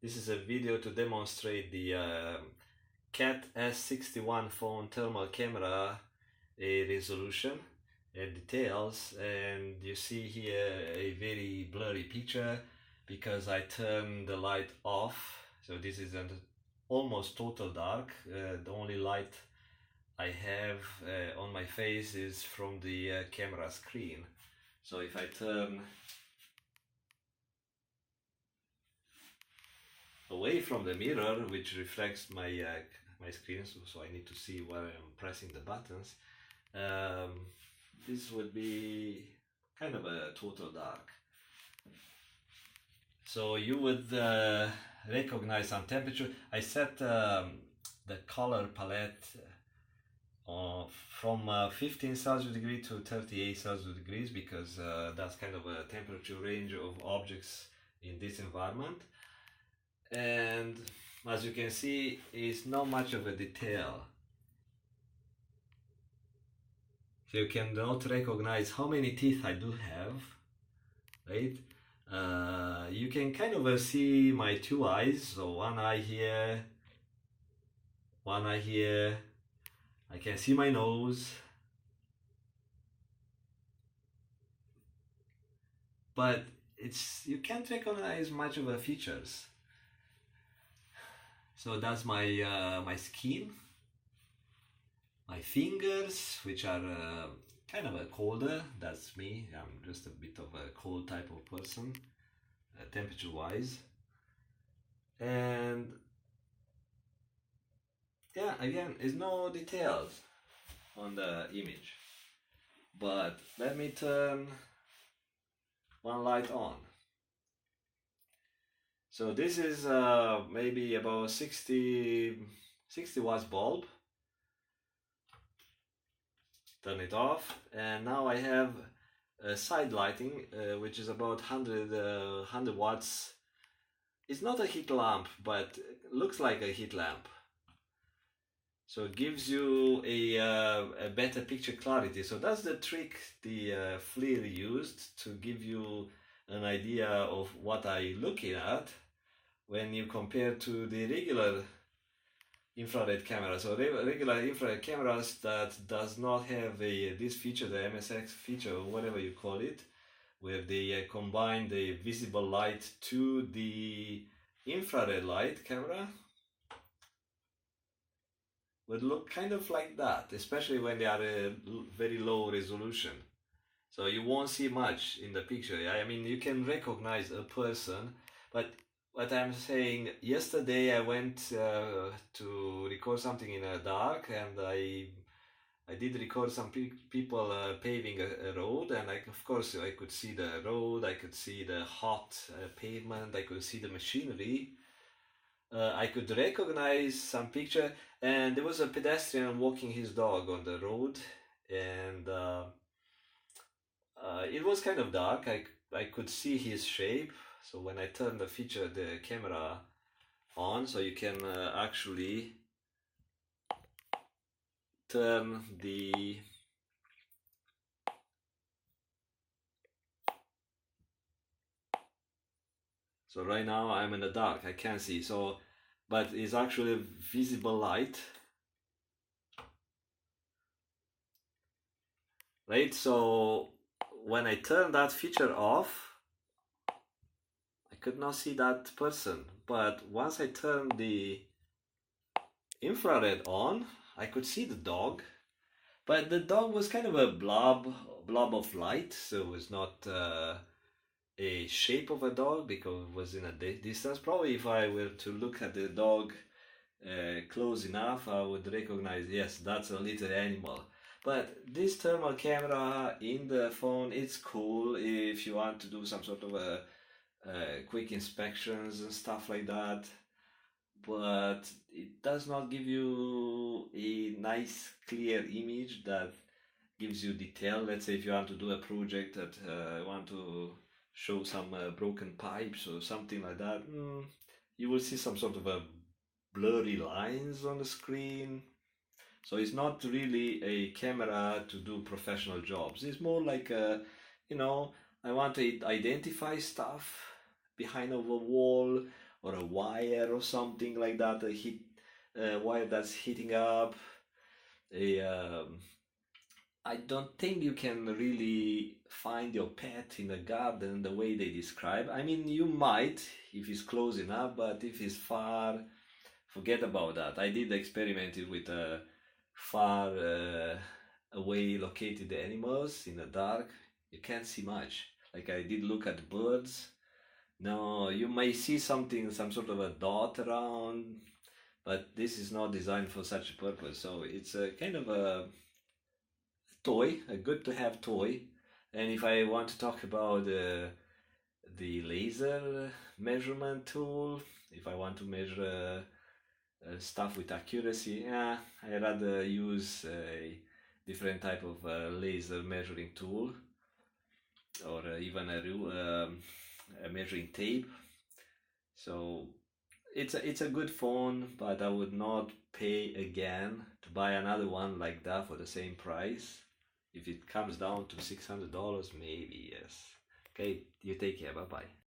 This is a video to demonstrate the CAT S61 phone thermal camera resolution and details, and you see here a very blurry picture because I turned the light off. So this is an almost total dark. The only light I have on my face is from the camera screen. So if I turn away from the mirror, which reflects my my screen, so I need to see where I'm pressing the buttons, this would be kind of a total dark. So you would recognize some temperature. I set the color palette from 15 Celsius degree to 38 Celsius degrees because that's kind of a temperature range of objects in this environment. And as you can see, it's not much of a detail. So you cannot recognize how many teeth I do have, right? You can kind of see my two eyes, so one eye here, one eye here. I can see my nose, but you can't recognize much of the features. So that's my my skin, my fingers, which are kind of a colder. That's me. I'm just a bit of a cold type of person, temperature wise. And yeah, again, there's no details on the image. But let me turn one light on. So this is maybe about 60 watts bulb. Turn it off, and now I have a side lighting which is about 100 watts. It's not a heat lamp, but looks like a heat lamp. So it gives you a better picture clarity. So that's the trick the FLIR used to give you an idea of what I'm looking at when you compare to the regular infrared camera. So regular infrared cameras that does not have this feature, the MSX feature or whatever you call it, where they combine the visible light to the infrared light camera, would look kind of like that, especially when they are a very low resolution. So you won't see much in the picture. I mean, you can recognize a person, but what I'm saying, yesterday I went to record something in the dark, and I did record some people paving a road, and of course I could see the road, I could see the hot pavement, I could see the machinery. I could recognize some picture, and there was a pedestrian walking his dog on the road, and it was kind of dark. I could see his shape. So when I turn the camera on, so you can actually turn the so right now I'm in the dark, I can't see, so but it's actually visible light, right? So when I turn that feature off, I could not see that person, but once I turn the infrared on, I could see the dog, but the dog was kind of a blob of light, so it was not a shape of a dog because it was in a distance. Probably if I were to look at the dog close enough, I would recognize, yes, that's a little animal. But this thermal camera in the phone, it's cool if you want to do some sort of a quick inspections and stuff like that, but it does not give you a nice clear image that gives you detail. Let's say if you want to do a project that want to show some broken pipes or something like that, you will see some sort of a blurry lines on the screen. So it's not really a camera to do professional jobs. It's more like a, you know, I want to identify stuff behind of a wall, or a wire or something like that, a wire that's heating up. I don't think you can really find your pet in a garden the way they describe. I mean, you might if it's close enough, but if it's far, forget about that. I did experiment it with far away located animals in the dark. You can't see much. Like I did look at birds. No, you may see something, some sort of a dot around, but this is not designed for such a purpose. So it's a kind of a toy, a good to have toy. And if I want to talk about the laser measurement tool, if I want to measure stuff with accuracy, yeah, I rather use a different type of laser measuring tool, or even a measuring tape. So it's a good phone, but I would not pay again to buy another one like that for the same price. If it comes down to $600, maybe yes. Okay, you take care. Bye bye.